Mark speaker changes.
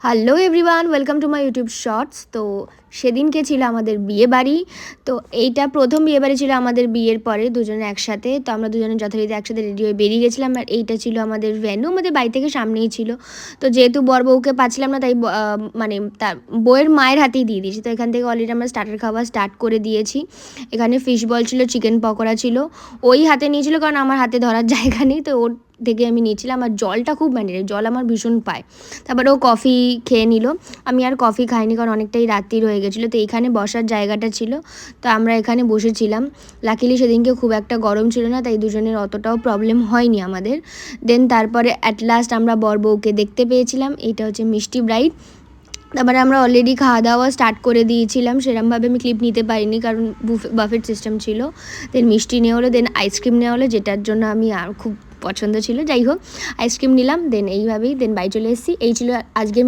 Speaker 1: Hello everyone, welcome to my YouTube shorts. তো সেদিনকে ছিল আমাদের বিয়ে বাড়ি। তো এইটা প্রথম বিয়ে বাড়ি ছিল আমাদের বিয়ের পরে দুজনে একসাথে। তো আমরা দুজনে যথারীতি একসাথে রেডি হয়ে বেরিয়ে গেছিলাম। আর এইটা ছিল আমাদের ভেন্যু, আমাদের বাড়ি থেকে সামনেই ছিল। তো যেহেতু বর বউকে পাচ্ছিলাম না, তাই মানে তার বউয়ের মায়ের হাতেই দিয়ে দিয়েছি। তো এখান থেকে অলরেডি আমরা স্টার্টার খাওয়া স্টার্ট করে দিয়েছি। এখানে ফিশ বল ছিল, চিকেন পকোড়া ছিল। ওই হাতে নিয়েছিল কারণ আমার হাতে ধরার জায়গা নেই, তো ওর থেকে আমি নিয়েছিলাম। আর জলটা খুব জল আমার ভীষণ পায়। তারপরে ও কফি খেয়ে নিল। আমি আর কফি খাইনি কারণ অনেকটাই রাত্রির হয়ে গেছিলো। তো এইখানে বসার জায়গাটা ছিল, তো আমরা এখানে বসেছিলাম। লাকিলি সেদিনকে খুব একটা গরম ছিল না, তাই দুজনের অতটাও প্রবলেম হয়নি আমাদের। দেন তারপরে অ্যাট লাস্ট আমরা বর বউকে দেখতে পেয়েছিলাম। এইটা হচ্ছে মিষ্টি ব্রাইড। তারপরে আমরা অলরেডি খাওয়া দাওয়া স্টার্ট করে দিয়েছিলাম। সেরকমভাবে আমি ক্লিপ নিতে পারিনি কারণ বাফেট সিস্টেম ছিল। দেন মিষ্টি নেওয়া হলো, দেন আইসক্রিম নেওয়া হলো, যেটার জন্য আমি আর খুব পছন্দ ছিল। যাই হোক, আইসক্রিম নিলাম, দেন এইভাবেই দেন বাড়ি চলে এসেছি। এই ছিল আজকে